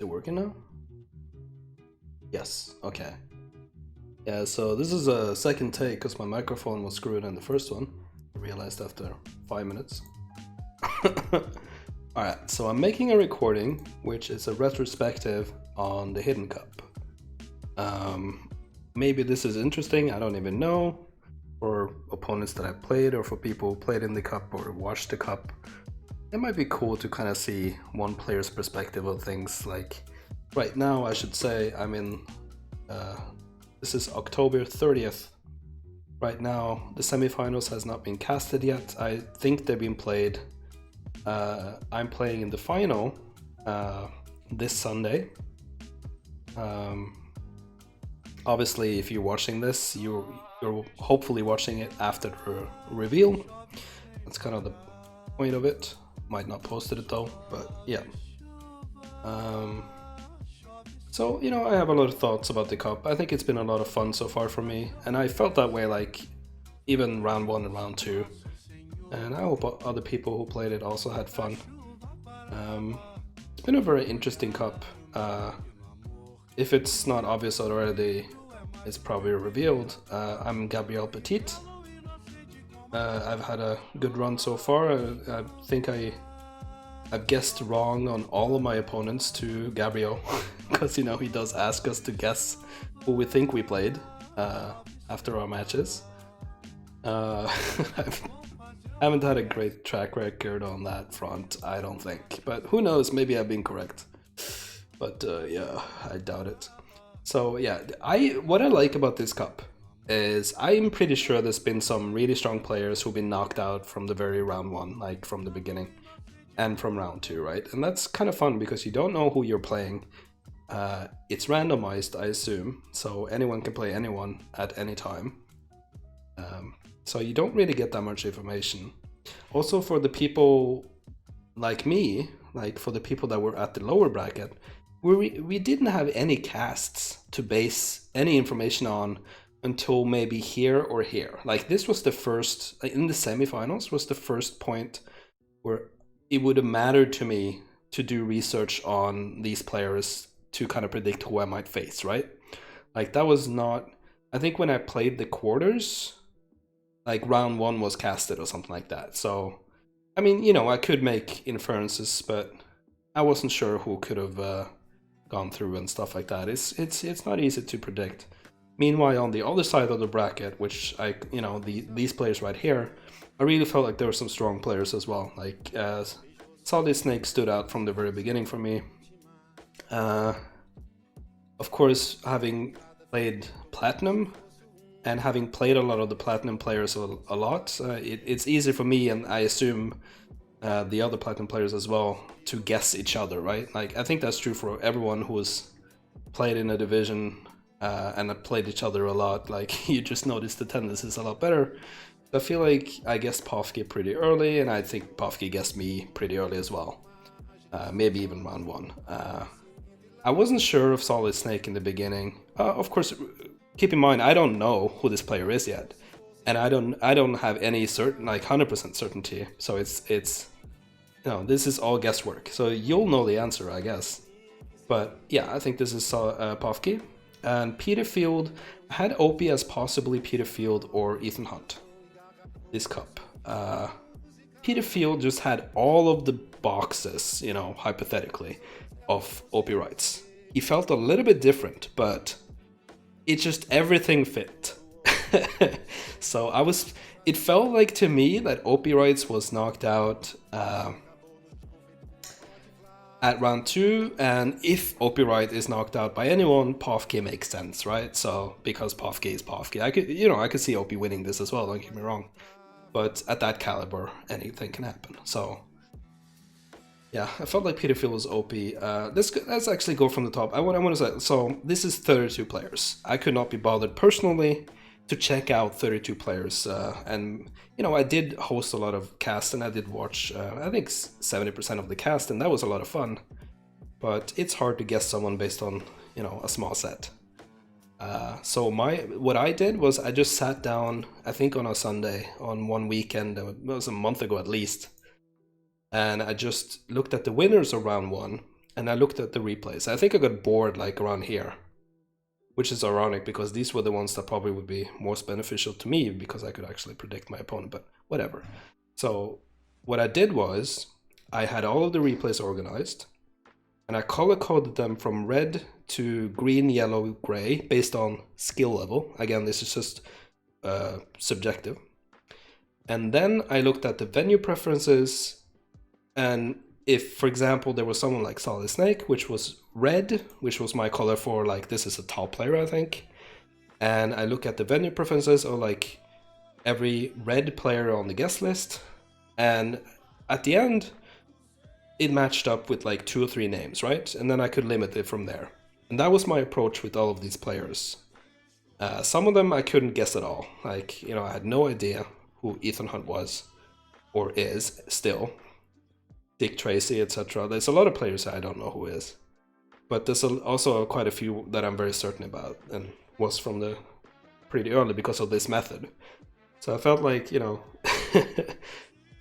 it working now? Yes, okay. Yeah, so this is a second take because my microphone was screwed in the first one. I realized after 5 minutes. Alright, so I'm making a recording, which is a retrospective on the Hidden Cup. Maybe this is interesting, I don't even know, for opponents that I played or for people who played in the cup or watched the cup. It might be cool to kind of see one player's perspective of things. Like right now, I should say I'm in, this is October 30th. Right now, the semifinals has not been casted yet. I think they've been played. I'm playing in the final this Sunday. Obviously, if you're watching this, you're hopefully watching it after the reveal. That's kind of the point of it. Might not posted it though, but yeah. So, you know, I have a lot of thoughts about the cup. I think it's been a lot of fun so far for me, and I felt that way like even round 1 and round 2. And I hope other people who played it also had fun. It's been a very interesting cup. If it's not obvious already, it's probably revealed. I'm Gabriel Petit. I've had a good run so far. I think I've guessed wrong on all of my opponents to Gabriel, because you know he does ask us to guess who we think we played after our matches. I haven't had a great track record on that front, I don't think. But who knows, maybe I've been correct. But yeah, I doubt it. So yeah, what I like about this cup is I'm pretty sure there's been some really strong players who've been knocked out from the very round 1, like from the beginning, and from round 2, right? And that's kind of fun because you don't know who you're playing. It's randomized, I assume, so anyone can play anyone at any time. So you don't really get that much information. Also, for the people like me, like for the people that were at the lower bracket, we didn't have any casts to base any information on until maybe here or here. Like this was the first, in the semifinals, was the first point where it would have mattered to me to do research on these players to kind of predict who I might face, right? Like that was not, I think when I played the quarters, like round 1 was casted or something like that. So, I mean, you know, I could make inferences, but I wasn't sure who could have gone through and stuff like that. It's not easy to predict. Meanwhile, on the other side of the bracket, which these players right here, I really felt like there were some strong players as well. Like Solid Snake stood out from the very beginning for me. Of course, having played Platinum and having played a lot of the Platinum players a lot, it's easy for me, and I assume the other Platinum players as well, to guess each other, right? Like I think that's true for everyone who has played in a division and played each other a lot. Like you just notice the tendencies a lot better. I feel like I guessed Pofke pretty early, and I think Pofke guessed me pretty early as well. Maybe even round 1. I wasn't sure of Solid Snake in the beginning. Of course, keep in mind I don't know who this player is yet, and I don't have any certain, like 100% certainty. So it's this is all guesswork. So you'll know the answer, I guess. But yeah, I think this is Pofke. And Peterfield, I had Opie as possibly Peterfield or Ethan Hunt this cup. Peterfield just had all of the boxes, you know, hypothetically, of Opie rights. He felt a little bit different, but it just everything fit. So it felt like to me that Opie rights was knocked out at round 2, and if Opie Wright is knocked out by anyone, Pofke makes sense, right? So because Pofke is Pofke, I could see Opie winning this as well. Don't get me wrong, but at that caliber, anything can happen. So yeah, I felt like Peterfield was Opie. Let's actually go from the top. I want to say, so this is 32 players. I could not be bothered personally to check out 32 players, and you know, I did host a lot of cast, and I did watch I think 70% of the cast, and that was a lot of fun. But it's hard to guess someone based on, you know, a small set. So what I did was I just sat down, I think on a Sunday, on one weekend, it was a month ago at least, and I just looked at the winners of round 1 and I looked at the replays. I think I got bored like around here, which is ironic because these were the ones that probably would be most beneficial to me because I could actually predict my opponent, but whatever. So what I did was I had all of the replays organized, and I color coded them from red to green, yellow, gray based on skill level. Again, this is just subjective. And then I looked at the venue preferences, and if, for example, there was someone like Solid Snake, which was red, which was my color for like, this is a top player, I think. And I look at the venue preferences of like every red player on the guest list. And at the end, it matched up with like 2 or 3 names, right? And then I could limit it from there. And that was my approach with all of these players. Some of them I couldn't guess at all. Like, you know, I had no idea who Ethan Hunt was or is still. Dick Tracy, etc. There's a lot of players I don't know who is. But there's also quite a few that I'm very certain about and was from the pretty early because of this method. So I felt like, you know,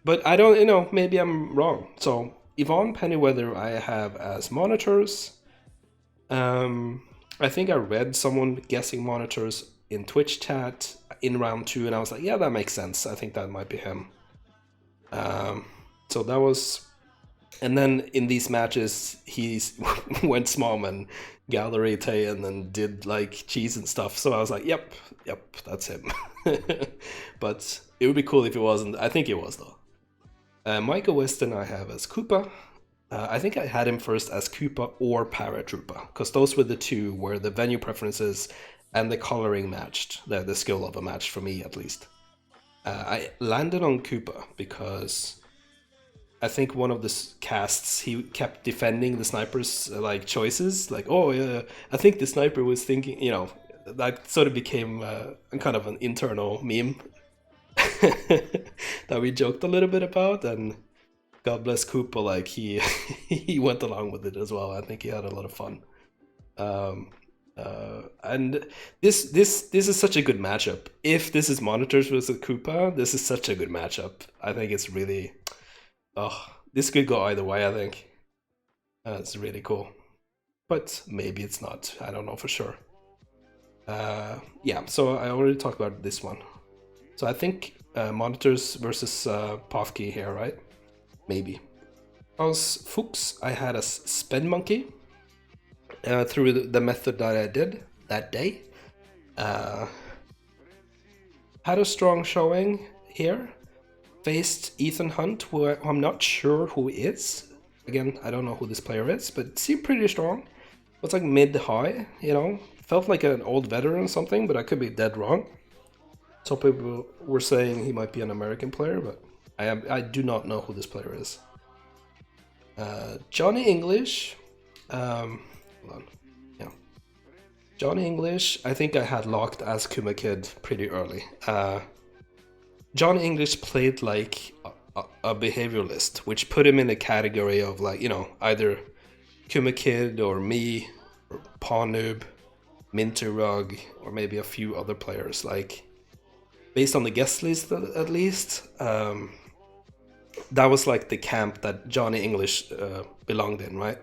but I don't, you know, maybe I'm wrong. So Yvonne Pennyweather I have as monitors. I think I read someone guessing monitors in Twitch chat in round 2, and I was like, yeah, that makes sense. I think that might be him. So that was, and then in these matches, he's went Smallman, Gallery Tay, and then did like cheese and stuff. So I was like, yep, that's him. But it would be cool if it wasn't. I think it was though. Michael Weston I have as Koopa. I think I had him first as Koopa or Paratrooper, because those were the two where the venue preferences and the coloring matched, the skill level matched for me at least. I landed on Koopa because I think one of the casts, he kept defending the sniper's like choices, like, oh yeah, I think the sniper was thinking, you know, that sort of became kind of an internal meme that we joked a little bit about, and God bless Koopa, like he he went along with it as well. I think he had a lot of fun. And this is such a good matchup. If this is monitors versus Koopa, this is such a good matchup. I think it's really, this could go either way, I think. It's really cool. But maybe it's not. I don't know for sure. Yeah, so I already talked about this one. So I think monitors versus Pofke here, right? Maybe. As Fuchs, I had a Spend Monkey through the method that I did that day. Had a strong showing here. Faced Ethan Hunt, who I'm not sure who is. Again, I don't know who this player is, but it seemed pretty strong. It was like mid-high, you know. Felt like an old veteran or something, but I could be dead wrong. Some people were saying he might be an American player, but I do not know who this player is. Johnny English. Hold on. Yeah. Johnny English, I think I had locked as Kuma Kid pretty early. Johnny English played like a behavioralist, which put him in a category of like, you know, either Kuma Kid or me, or Pawn Noob, Minty Rug, or maybe a few other players. Like, based on the guest list at least, that was like the camp that Johnny English belonged in, right?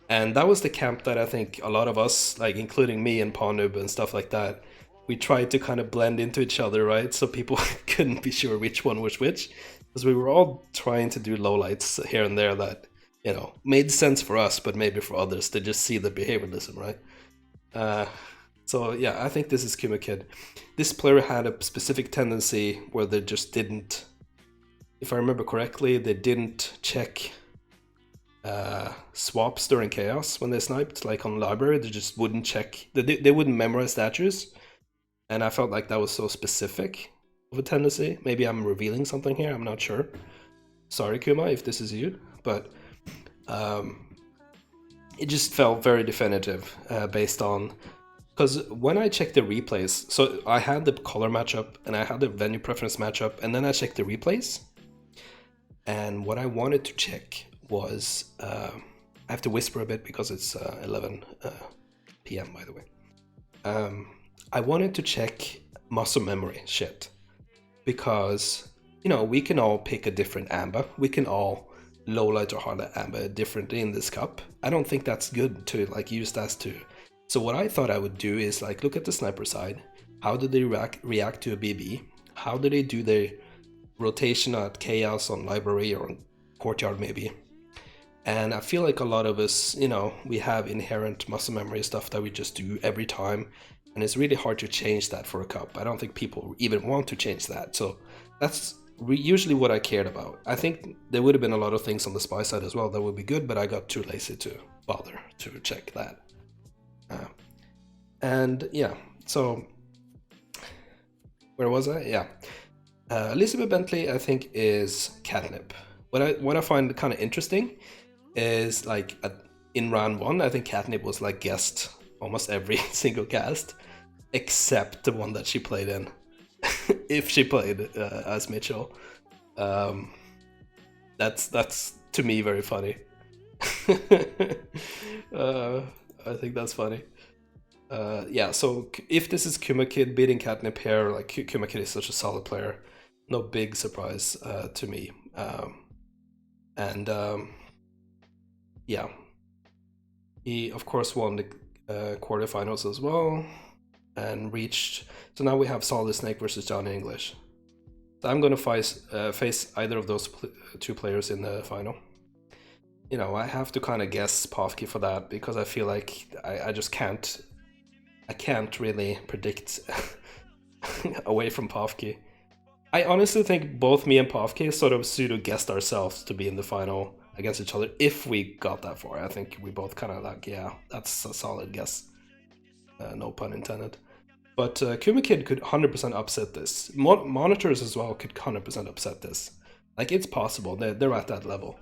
And that was the camp that I think a lot of us, like including me and Pawn Noob and stuff like that, we tried to kind of blend into each other, right? So people couldn't be sure which one was which, because we were all trying to do lowlights here and there that, you know, made sense for us, but maybe for others to just see the behavioralism, right? So yeah, I think this is Kuma Kid. This player had a specific tendency where they just didn't, if I remember correctly, they didn't check swaps during chaos when they sniped, like on library. They just wouldn't check, they wouldn't memorize statues. And I felt like that was so specific of a tendency. Maybe I'm revealing something here, I'm not sure. Sorry, Kuma, if this is you, but it just felt very definitive based on, because when I checked the replays, so I had the color matchup and I had the venue preference matchup, and then I checked the replays. And what I wanted to check was, I have to whisper a bit because it's 11 p.m. by the way. I wanted to check muscle memory shit, because, you know, we can all pick a different Amba. We can all low light or hard light amber differently in this cup. I don't think that's good to like use that to. So what I thought I would do is like look at the sniper side. How do they react to a BB? How do they do their rotation at chaos on library or on courtyard maybe? And I feel like a lot of us, you know, we have inherent muscle memory stuff that we just do every time, and it's really hard to change that for a cup. I don't think people even want to change that. So that's usually what I cared about. I think there would have been a lot of things on the spy side as well that would be good, but I got too lazy to bother to check that. And yeah, so where was I? Yeah. Elizabeth Bentley, I think, is catnip. What I find kind of interesting is like in round one, I think catnip was like guessed almost every single cast, except the one that she played in, if she played as Mitchell. That's to me very funny. I think that's funny. Yeah, so if this is Kuma Kid beating Catnip here, like Kuma Kid is such a solid player, no big surprise to me. Yeah, he of course won the quarterfinals as well and reached. So now we have Solid Snake versus Johnny English. So I'm gonna face either of those two players in the final. You know, I have to kind of guess Pofke for that because I feel like I just can't. I can't really predict away from Pofke. I honestly think both me and Pofke sort of pseudo-guessed ourselves to be in the final against each other if we got that far. I think we both kind of like, yeah, that's a solid guess. No pun intended. But Kuma Kid could 100% upset this. Monitors as well could 100% upset this. Like, it's possible. They're at that level.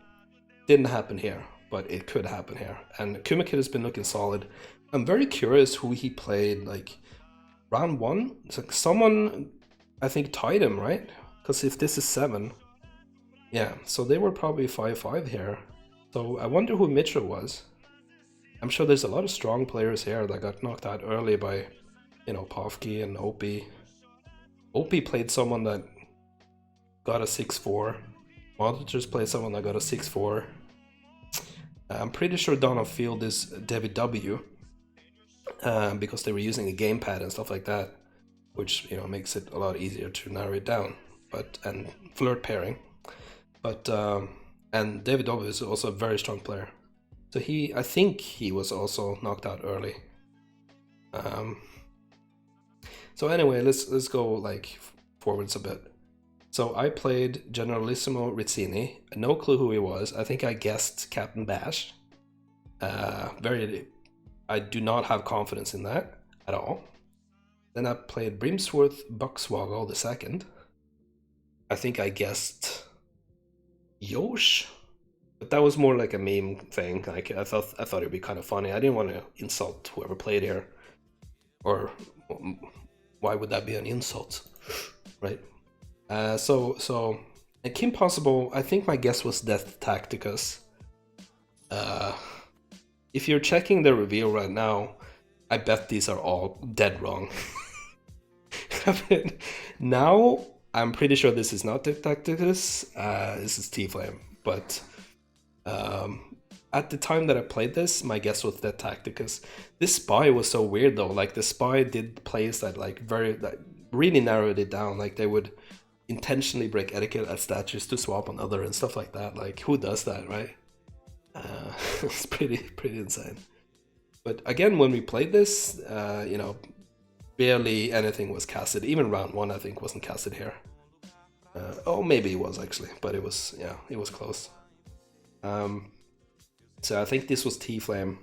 Didn't happen here, but it could happen here. And Kuma Kid has been looking solid. I'm very curious who he played, like, round one? It's like someone, I think, tied him, right? Because if this is 7, yeah, so they were probably 5-5 here. So I wonder who Mitchell was. I'm sure there's a lot of strong players here that got knocked out early by, you know, Pofke and Opie. Opie played someone that got a 6-4. Monitors played someone that got a 6-4. I'm pretty sure Donald Field is David W. Because they were using a gamepad and stuff like that, which, you know, makes it a lot easier to narrow it down. And flirt pairing. But and David W is also a very strong player. So I think he was also knocked out early. So anyway, let's go like forwards a bit. So I played Generalissimo Rizzini. No clue who he was. I think I guessed Captain Bash. I do not have confidence in that at all. Then I played Brimsworth Buckswoggle II. I think I guessed Yosh, but that was more like a meme thing. Like I thought it'd be kind of funny. I didn't want to insult whoever played here, or why would that be an insult, right? So and Kim Possible, I think my guess was Death Tacticus. If you're checking the reveal right now, I bet these are all dead wrong. I mean, now I'm pretty sure this is not Death Tacticus. This is T-Flame, but at the time that I played this, my guess was Death Tacticus. This spy was so weird though. Like the spy did plays that really narrowed it down. Like they would intentionally break etiquette at statues to swap on other and stuff like that. Like who does that, right? It's pretty insane. But again, when we played this, you know, barely anything was casted. Even round 1, I think, wasn't casted here. Oh, maybe it was actually, but it was close. So I think this was T-Flame.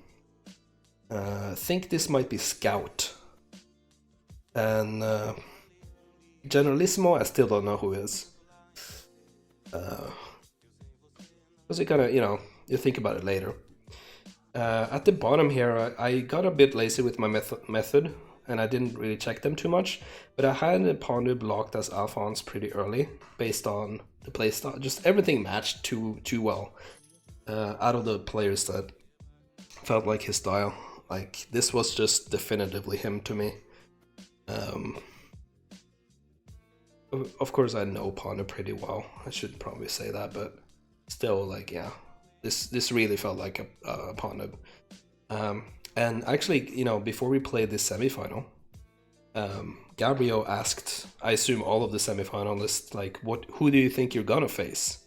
I think this might be Scout. And Generalissimo, I still don't know who is. Because it kind of, you know, you think about it later. At the bottom here, I got a bit lazy with my method, and I didn't really check them too much, but I had a Pondu blocked as Alphonse pretty early, based on the playstyle. Just everything matched too well. Out of the players that felt like his style. Like, this was just definitively him to me. Of course, I know Pondu pretty well. I should probably say that, but still, like, yeah, this really felt like a pawn noob. And actually, before we played this semifinal, Gabriel asked, I assume all of the semifinalists, like, who do you think you're gonna face?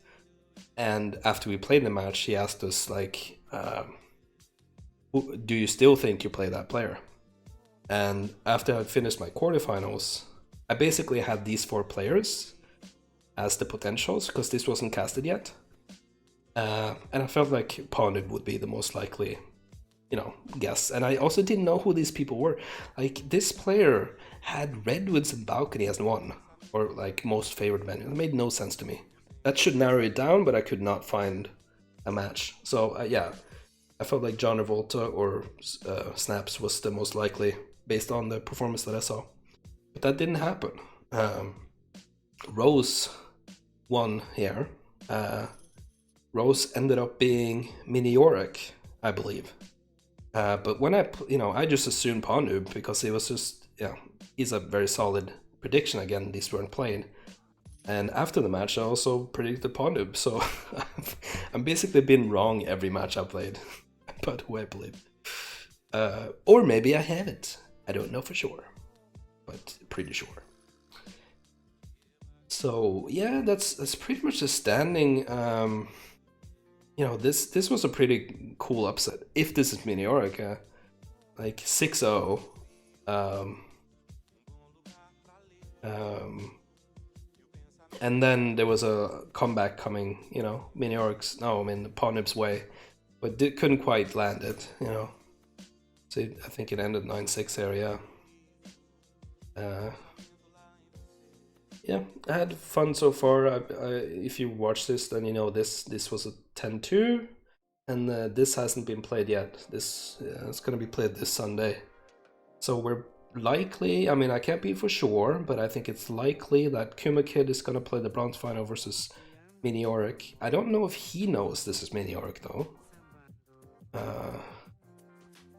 And after we played the match, he asked us, like, do you still think you play that player? And after I finished my quarterfinals, I basically had these 4 players as the potentials, because this wasn't casted yet. And I felt like pawn noob would be the most likely, guess. And I also didn't know who these people were. Like, this player had Redwoods and Balcony as one, or like most favorite venue. It made no sense to me. That should narrow it down, but I could not find a match. So yeah, I felt like John Revolta or Snaps was the most likely based on the performance that I saw. But that didn't happen. Rose won here. Rose ended up being Mini Yorick, I believe. But when I just assumed pawn noob because it was just, he's a very solid prediction. Again, these weren't played. And after the match, I also predicted pawn noob. So I'm basically been wrong every match I played about who I believe. Or maybe I haven't. I don't know for sure, but pretty sure. So yeah, that's pretty much the standing. This was a pretty cool upset. If this is Miniorica, like 6-0. And then there was a comeback coming, Minioric's, pawn noob's way, but couldn't quite land it, So I think it ended 9-6 area. Yeah, I had fun so far. If you watch this, then you know this was a 10-2, and this hasn't been played yet. This it's gonna be played this Sunday. So we're likely, I can't be for sure, but I think it's likely that Kuma Kid is gonna play the bronze final versus Minioric. I don't know if he knows this is Minioric though.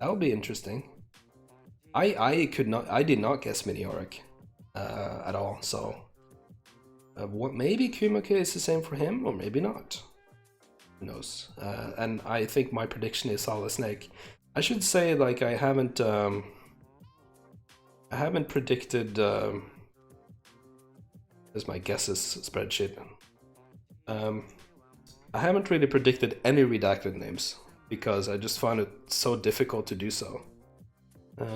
That'll be interesting. I did not guess Minioric at all, so maybe Kumake is the same for him, or maybe not. Who knows? And I think my prediction is Solid Snake. I should say, like, I haven't predicted. There's my guesses spreadsheet. I haven't really predicted any redacted names because I just found it so difficult to do so.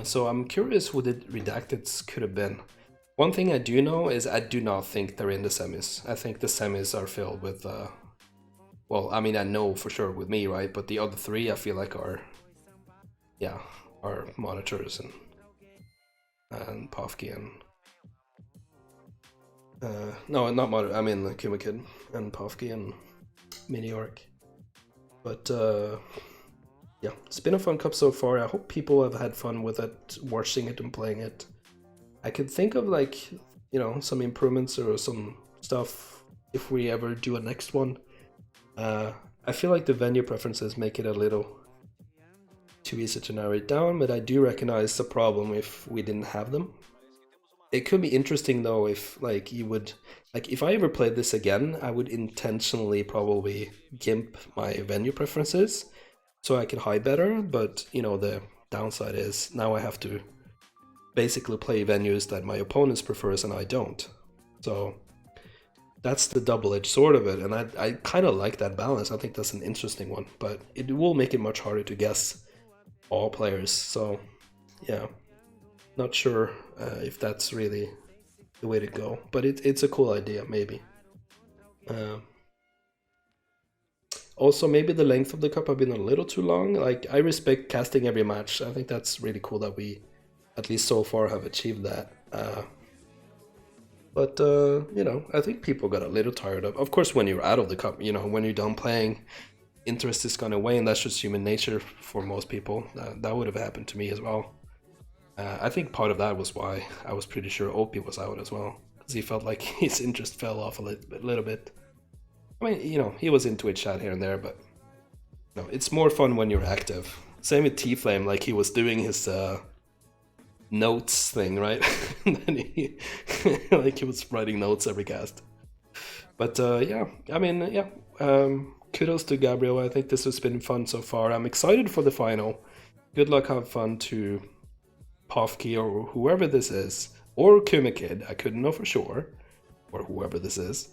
So I'm curious who the redacteds could have been. One thing I do know is I do not think they're in the semis. I think the semis are filled with, well, I know for sure with me, right? But the other 3 I feel like are monitors and Pofke and... no, not monitor, Kuma Kid and Pofke and Minioric. But yeah, it's been a fun cup so far. I hope people have had fun with it, watching it and playing it. I could think of, like, some improvements or some stuff if we ever do a next one. I feel like the venue preferences make it a little too easy to narrow it down, but I do recognize the problem if we didn't have them. It could be interesting though if, like, you would, like, if I ever played this again, I would intentionally probably gimp my venue preferences so I can hide better, but the downside is now I have to basically play venues that my opponents prefers and I don't. So that's the double-edged sword of it, and I kind of like that balance. I think that's an interesting one, but it will make it much harder to guess all players. So yeah, not sure if that's really the way to go, but it's a cool idea, maybe. Also, maybe the length of the cup have been a little too long. Like, I respect casting every match. I think that's really cool that we, at least so far, have achieved that. But I think people got a little tired of course, when you're out of the cup, when you're done playing, interest is gonna wane. That's just human nature for most people. That would have happened to me as well. I think part of that was why I was pretty sure Opie was out as well, because he felt like his interest fell off a little bit. He was in Twitch chat here and there, but it's more fun when you're active. Same with T-Flame, like, he was doing his notes thing, right? And then he like, he was writing notes every cast. But yeah, kudos to Gabriel. I think this has been fun so far. I'm excited for the final. Good luck, have fun to Pofke or whoever this is, or Kumikid. I couldn't know for sure, or whoever this is.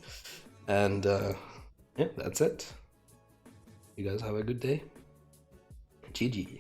And yeah, that's it. You guys have a good day. GG.